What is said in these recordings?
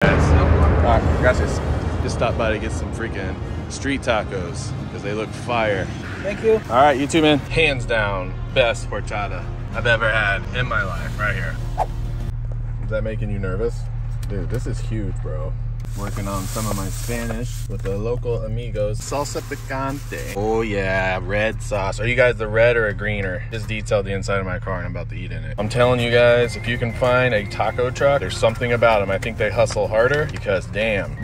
Alright, gracias. Just stopped by to get some freaking street tacos because they look fire. Thank you. Alright, you too, man. Hands down, best horchata I've ever had in my life, right here. Is that making you nervous? Dude, this is huge, bro. Working on some of my Spanish with the local amigos. Salsa picante. Oh yeah, red sauce. Are you guys the red or a greener? Just detailed the inside of my car and I'm about to eat in it. I'm telling you guys, if you can find a taco truck, there's something about them. I think they hustle harder because damn.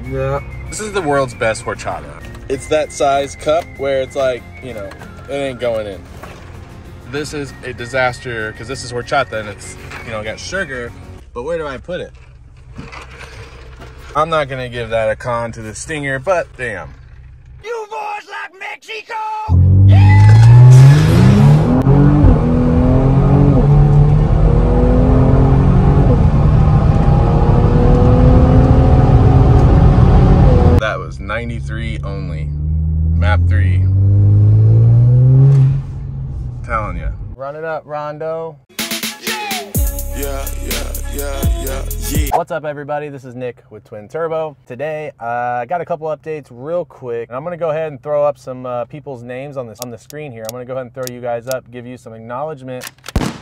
Yeah. This is the world's best horchata. It's that size cup where it's like, you know, it ain't going in. This is a disaster because this is horchata and it's, you know, got sugar, but where do I put it? I'm not gonna give that a con to the Stinger, but damn. You boys like Mexico? That was 93 only. Map 3. Telling ya. Run it up, Rondo. Yeah. What's up, everybody? This is Nick with Twin Turbo. Today, I got a couple updates real quick, and I'm gonna go ahead and throw up some people's names on the screen here. I'm gonna go ahead and throw you guys up, give you some acknowledgement.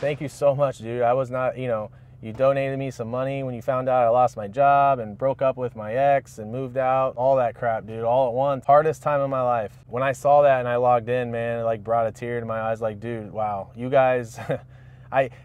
Thank you so much, dude. I was not, you know, you donated me some money when you found out I lost my job and broke up with my ex and moved out. All that crap, dude, all at once. Hardest time of my life. When I saw that and I logged in, man, it like brought a tear to my eyes. Like, dude, wow, you guys,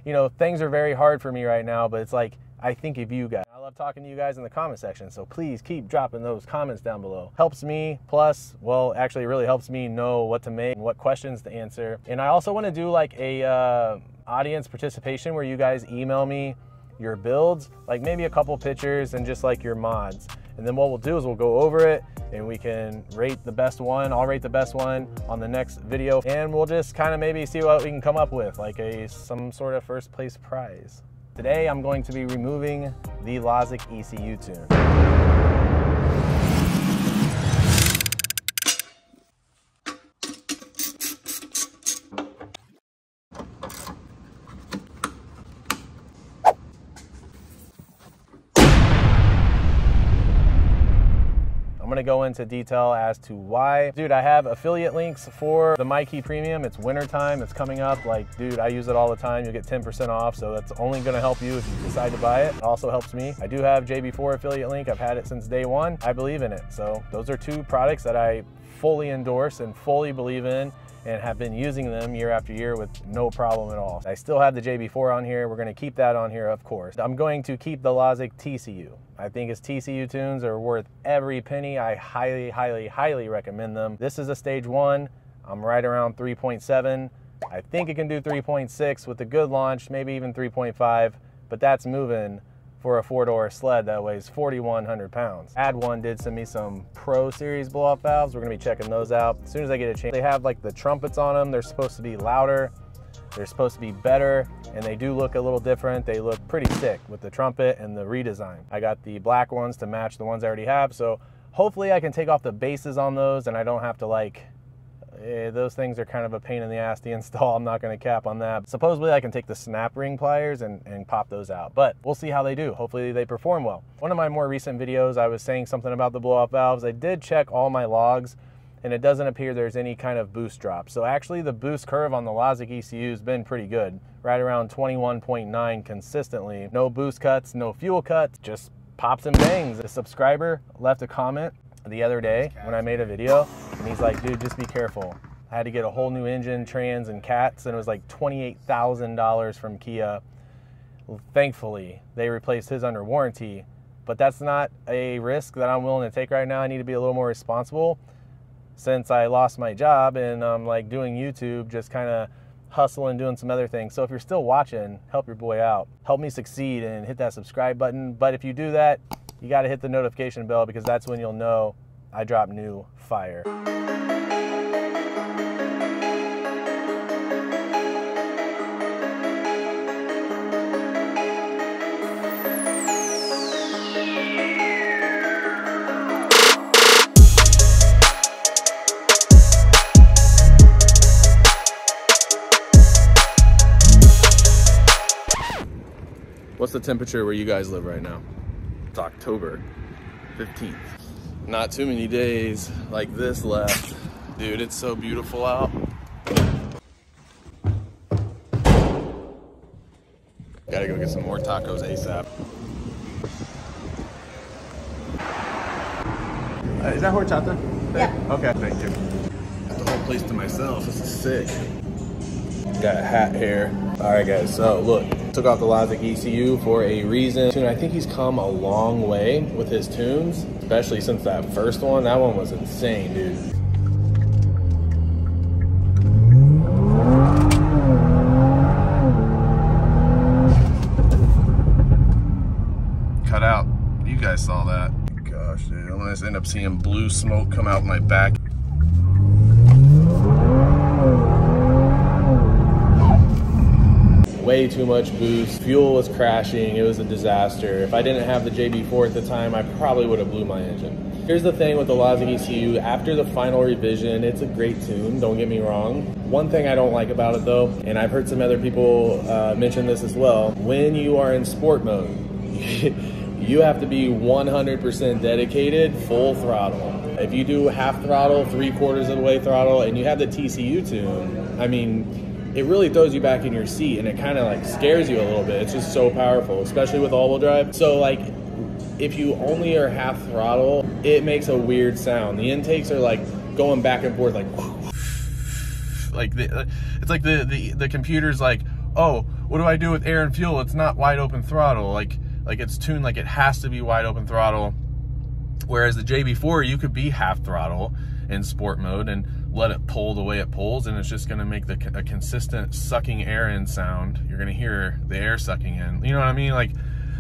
you know, things are very hard for me right now, but it's like, I think of you guys. I love talking to you guys in the comment section, so please keep dropping those comments down below. Helps me, plus, well, actually it really helps me know what to make and what questions to answer. And I also want to do like a audience participation where you guys email me your builds, like maybe a couple pictures and just like your mods. And then what we'll do is we'll go over it and we can rate the best one. I'll rate the best one on the next video, and we'll just kind of maybe see what we can come up with, like some sort of first place prize. Today I'm going to be removing the Lozic ECU tune. I'm gonna go into detail as to why. Dude, I have affiliate links for the MyKey Premium. It's winter time, it's coming up. Like, dude, I use it all the time. You'll get 10% off, so that's only gonna help you if you decide to buy it. It also helps me. I do have JB4 affiliate link. I've had it since day one. I believe in it. So those are two products that I fully endorse and fully believe in, and have been using them year after year with no problem at all. I still have the JB4 on here. We're gonna keep that on here, of course. I'm going to keep the Lozic TCU. I think his TCU tunes are worth every penny. I highly, highly, highly recommend them. This is a stage 1. I'm right around 3.7. I think it can do 3.6 with a good launch, maybe even 3.5, but that's moving for a 4-door sled that weighs 4,100 pounds. Add1 did send me some Pro Series blow-off valves. We're gonna be checking those out as soon as I get a chance. They have like the trumpets on them. They're supposed to be louder. They're supposed to be better, and they do look a little different. They look pretty sick with the trumpet and the redesign. I got the black ones to match the ones I already have, so hopefully I can take off the bases on those and I don't have to like, those things are kind of a pain in the ass to install. I'm not gonna cap on that. Supposedly I can take the snap ring pliers and pop those out, but we'll see how they do. Hopefully they perform well. One of my more recent videos, I was saying something about the blow-off valves. I did check all my logs, and it doesn't appear there's any kind of boost drop. So actually the boost curve on the Lozic ECU has been pretty good, right around 21.9 consistently. No boost cuts, no fuel cuts, just pops and bangs. A subscriber left a comment the other day when I made a video, and he's like, dude, just be careful. I had to get a whole new engine, trans, and cats, and it was like $28,000 from Kia. Well, thankfully, they replaced his under warranty, but that's not a risk that I'm willing to take right now. I need to be a little more responsible, since I lost my job and I'm like doing YouTube, just kind of hustling, doing some other things. So if you're still watching, help your boy out. Help me succeed and hit that subscribe button. But if you do that, you got to hit the notification bell, because that's when you'll know I drop new fire. What's the temperature where you guys live right now? It's October 15th. Not too many days like this left. Dude, it's so beautiful out. Gotta go get some more tacos ASAP. Is that horchata? Yeah. Okay, thank you. Got the whole place to myself. This is sick. Got a hat here. All right, guys. So look, took off the Lozic ECU for a reason. I think he's come a long way with his tunes, especially since that first one. That one was insane, dude. Cut out. You guys saw that. Gosh, dude. I'm gonna end up seeing blue smoke come out my back. Way too much boost. Fuel was crashing. It was a disaster. If I didn't have the JB4 at the time, I probably would have blew my engine. Here's the thing with the Lozic ECU. After the final revision, it's a great tune, don't get me wrong. One thing I don't like about it though, and I've heard some other people mention this as well, when you are in sport mode, you have to be 100% dedicated, full throttle. If you do half throttle, 3/4 of the way throttle, and you have the TCU tune, I mean, it really throws you back in your seat and it kind of like scares you a little bit. It's just so powerful, especially with all-wheel drive. So like, if you only are half throttle, it makes a weird sound. The intakes are like going back and forth, like it's like the computer's like, oh, what do I do with air and fuel? It's not wide open throttle. Like it's tuned like it has to be wide open throttle. Whereas the JB4, you could be half throttle in sport mode and let it pull the way it pulls, and it's just gonna make a consistent sucking air in sound. You're gonna hear the air sucking in. You know what I mean? Like,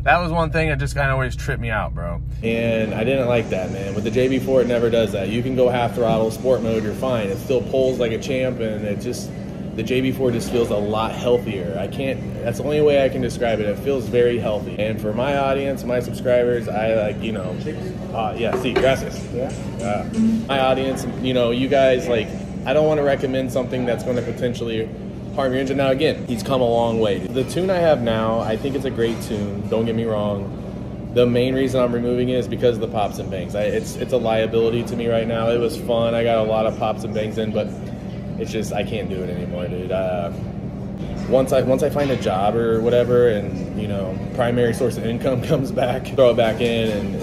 that was one thing that just kind of always tripped me out, bro. And I didn't like that, man. With the JB4, it never does that. You can go half throttle, sport mode, you're fine. It still pulls like a champ, and it just, the JB4 just feels a lot healthier. That's the only way I can describe it. It feels very healthy. And for my audience, my subscribers, I like, you know, yeah, see, gracias. Yeah. My audience, you know, you guys, like, I don't want to recommend something that's going to potentially harm your engine. Now, again, he's come a long way. The tune I have now, I think it's a great tune. Don't get me wrong. The main reason I'm removing it is because of the pops and bangs. It's a liability to me right now. It was fun. I got a lot of pops and bangs in, but it's just, I can't do it anymore, dude. Once I find a job or whatever, and you know, primary source of income comes back, throw it back in,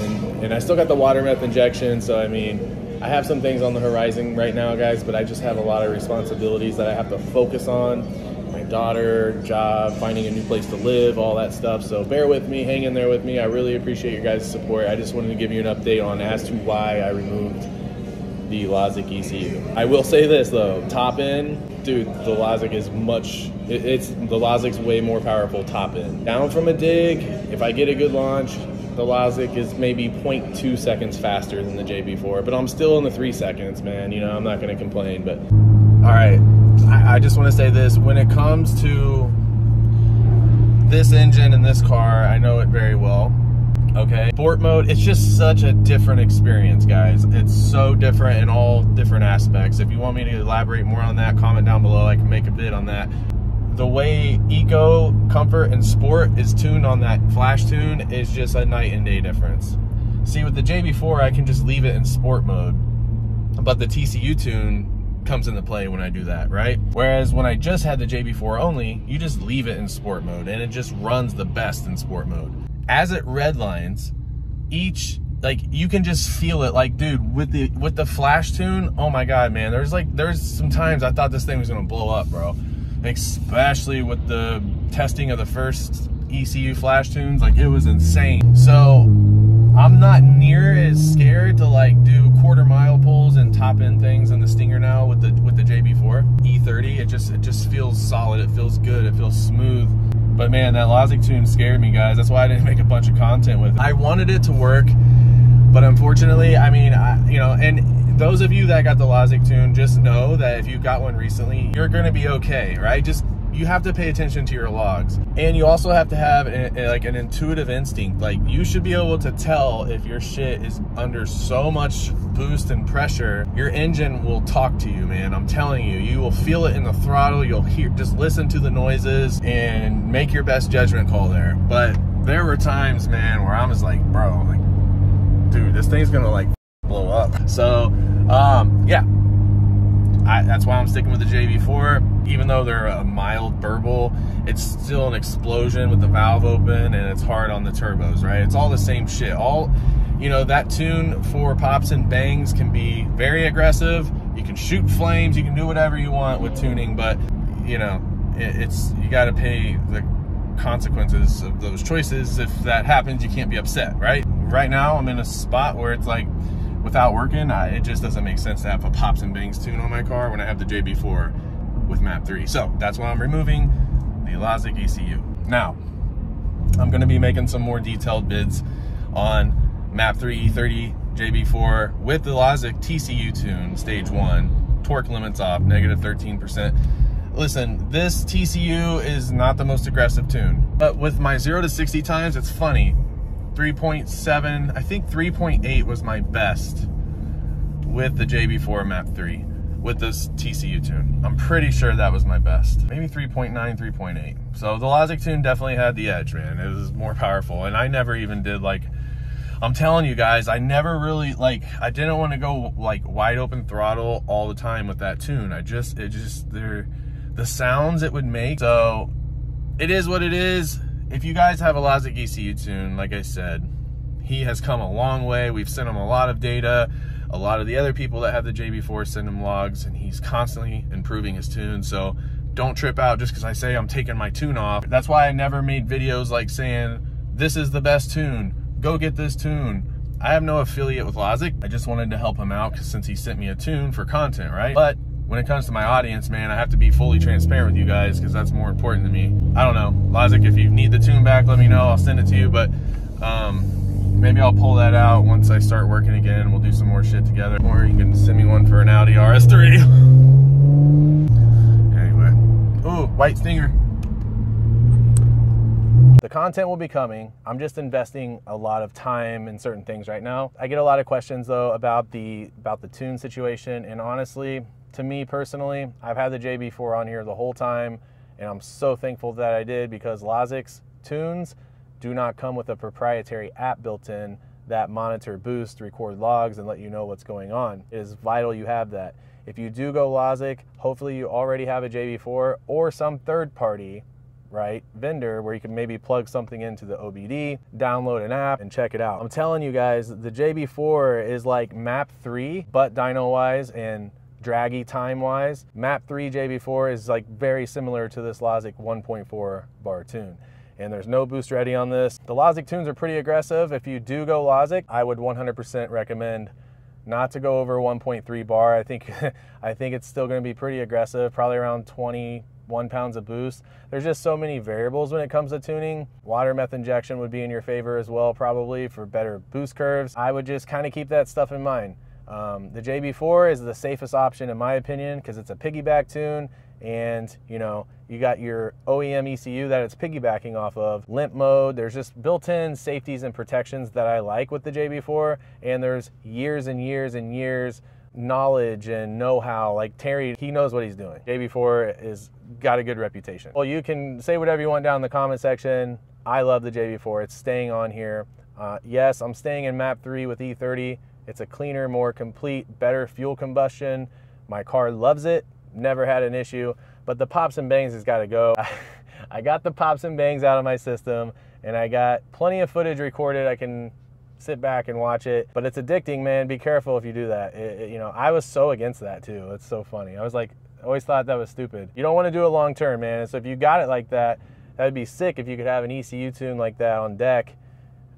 and I still got the water meth injection. So I mean, I have some things on the horizon right now, guys, but I just have a lot of responsibilities that I have to focus on. My daughter, job, finding a new place to live, all that stuff. So bear with me, hang in there with me. I really appreciate your guys' support. I just wanted to give you an update on as to why I removed the Lozic ECU. I will say this though, top end, dude, the Lozic is the Lozic's way more powerful top end. Down from a dig, if I get a good launch, the Lozic is maybe 0.2 seconds faster than the JB4, but I'm still in the 3 seconds, man. You know, I'm not gonna complain, but. All right, I just wanna say this, when it comes to this engine and this car, I know it very well. Okay, sport mode, it's just such a different experience, guys. It's so different in all different aspects. If you want me to elaborate more on that, comment down below. I can make a vid on that. The way eco, comfort, and sport is tuned on that flash tune is just a night and day difference. See, with the JB4, I can just leave it in sport mode, but the TCU tune comes into play when I do that, right? Whereas when I just had the JB4 only, you just leave it in sport mode and it just runs the best in sport mode. As it redlines, like, you can just feel it. Like, dude, with the flash tune, oh my god, man, there's some times I thought this thing was gonna blow up, bro. Especially with the testing of the first ECU flash tunes, like, it was insane. So I'm not near as scared to like do 1/4 mile pulls and top end things in the Stinger now with the JB4 E30. It just feels solid. It feels good. It feels smooth. But man, that Lozic tune scared me, guys. That's why I didn't make a bunch of content with it. I wanted it to work, but unfortunately, I mean, you know, and those of you that got the Lozic tune, just know that if you got one recently, you're gonna be okay, right? Just, you have to pay attention to your logs. And you also have to have like an intuitive instinct. Like, you should be able to tell if your shit is under so much boost and pressure. Your engine will talk to you, man. I'm telling you, you will feel it in the throttle. You'll hear, just listen to the noises and make your best judgment call there. But there were times, man, where I was like, bro, like, dude, this thing's gonna like blow up. So, yeah, that's why I'm sticking with the JB4. Even though they're a mild burble, it's still an explosion with the valve open, and it's hard on the turbos, right? It's all the same shit. You know, that tune for pops and bangs can be very aggressive. You can shoot flames, you can do whatever you want with tuning, but you know, you got to pay the consequences of those choices. If that happens, you can't be upset, right? Right now, I'm in a spot where it's like, without working, it just doesn't make sense to have a pops and bangs tune on my car when I have the JB4 with map 3. So that's why I'm removing the Lozic ECU. Now, I'm going to be making some more detailed bids on map 3 E30 JB4 with the Lozic TCU tune, stage 1, torque limits off, negative 13%. Listen, this TCU is not the most aggressive tune, but with my 0 to 60 times, it's funny. 3.7, I think 3.8 was my best with the JB4 map 3 with this TCU tune. I'm pretty sure that was my best. Maybe 3.9, 3.8. So the Lozic tune definitely had the edge, man. It was more powerful, and I never even did like, I'm telling you guys, I never really, like, I didn't want to go like wide open throttle all the time with that tune. The sounds it would make. So it is what it is. If you guys have a Lozic ECU tune, like I said, he has come a long way. We've sent him a lot of data. A lot of the other people that have the JB4 send him logs, and he's constantly improving his tune. So don't trip out just because I say I'm taking my tune off. That's why I never made videos like saying, this is the best tune, go get this tune. I have no affiliate with Lozic. I just wanted to help him out since he sent me a tune for content, right? But when it comes to my audience, man, I have to be fully transparent with you guys because that's more important to me. I don't know, Lozic, if you need the tune back, let me know. I'll send it to you, but maybe I'll pull that out once I start working again. We'll do some more shit together. Or you can send me one for an Audi RS3. Anyway. Ooh, white Stinger. The content will be coming. I'm just investing a lot of time in certain things right now. I get a lot of questions though about the tune situation, and honestly, to me personally, I've had the JB4 on here the whole time, and I'm so thankful that I did, because Lozic's tunes do not come with a proprietary app built in that monitor, boost, record logs, and let you know what's going on. It is vital you have that. If you do go Lozic, hopefully you already have a JB4 or some third party, right, vendor where you can maybe plug something into the OBD, download an app, and check it out. I'm telling you guys, the JB4 is like map 3, but dyno-wise and draggy time-wise. Map 3 JB4 is like very similar to this Lozic 1.4 bar tune. And there's no boost ready on this. The Lozic tunes are pretty aggressive. If you do go Lozic, I would 100% recommend not to go over 1.3 bar. I think it's still gonna be pretty aggressive, probably around 21 pounds of boost. There's just so many variables when it comes to tuning. Water meth injection would be in your favor as well, probably, for better boost curves. I would just kind of keep that stuff in mind. The JB4 is the safest option in my opinion, because it's a piggyback tune, and you know, you got your OEM ECU that it's piggybacking off of, limp mode. There's just built-in safeties and protections that I like with the JB4, and there's years and years and years knowledge and know-how. Like Terry, he knows what he's doing. JB4 is got a good reputation. Well, you can say whatever you want down in the comment section. I love the JB4. It's staying on here. Yes, I'm staying in map 3 with E30. It's a cleaner, more complete, better fuel combustion. My car loves it, never had an issue, but the pops and bangs has got to go. I got the pops and bangs out of my system, and I got plenty of footage recorded. I can sit back and watch it, but it's addicting, man. Be careful if you do that. You know, I was so against that too. It's so funny. I was like, I always thought that was stupid. You don't want to do it long term, man. And so if you got it like that, that'd be sick if you could have an ECU tune like that on deck,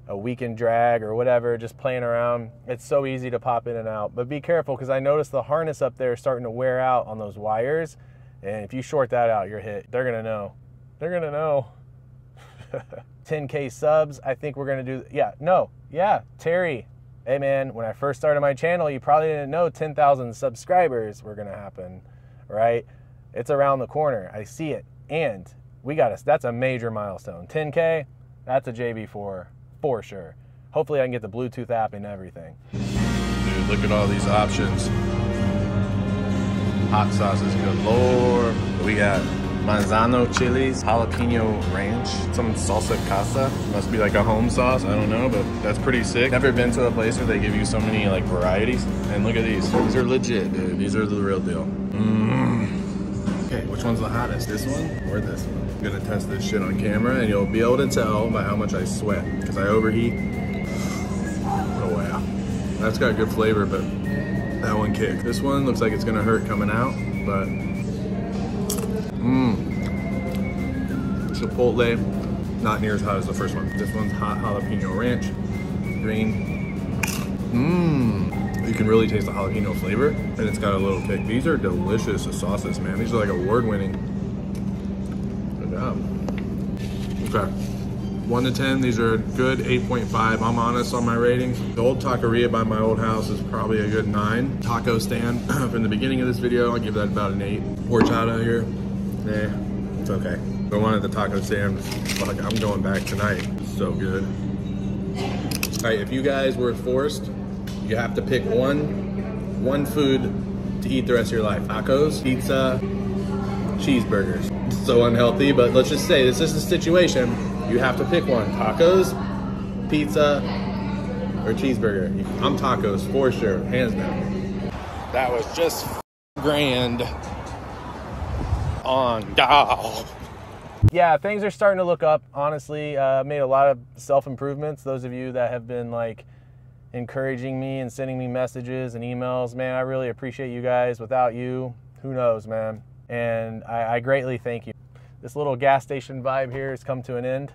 a weekend drag or whatever, just playing around. It's so easy to pop in and out, but be careful, because I noticed the harness up there is starting to wear out on those wires, and if you short that out, you're hit. They're gonna know. They're gonna know. 10K subs, I think we're gonna do, Terry. Hey man, when I first started my channel, you probably didn't know 10,000 subscribers were gonna happen, right? It's around the corner, I see it, and that's a major milestone. 10K, that's a JB4. For sure. Hopefully I can get the Bluetooth app and everything. Dude, look at all these options. Hot sauces galore. We got manzano chilies, jalapeno ranch, some salsa casa. Must be like a home sauce, I don't know, but that's pretty sick. Never been to a place where they give you so many like varieties. And look at these. These are legit, dude. These are the real deal. Okay, which one's the hottest? This one or this one? I'm gonna test this shit on camera and you'll be able to tell by how much I sweat, because I overheat. Oh wow. That's got good flavor, but that one kicked. This one looks like it's gonna hurt coming out, but Chipotle, not near as hot as the first one. This one's hot jalapeno ranch, green. You can really taste the jalapeno flavor, and it's got a little kick. These are delicious sauces, man. These are like award-winning. Good job. Okay. 1 to 10, these are a good 8.5. I'm honest on my ratings. The old taqueria by my old house is probably a good 9. Taco stand from the beginning of this video, I'll give that about an 8. Horchata here, it's okay. I wanted the taco stand. Fuck, I'm going back tonight. So good. All right, if you guys were forced, you have to pick one food to eat the rest of your life. Tacos, pizza, cheeseburgers. It's so unhealthy, but let's just say this is the situation. You have to pick one. Tacos, pizza, or cheeseburger. I'm tacos for sure, hands down. That was just grand on God. Yeah, things are starting to look up, honestly. Made a lot of self-improvements. Those of you that have been like encouraging me and sending me messages and emails, man, I really appreciate you guys. Without you, who knows, man. And I greatly thank you. This little gas station vibe here has come to an end.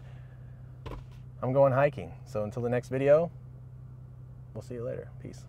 I'm going hiking. So until the next video, we'll see you later. Peace.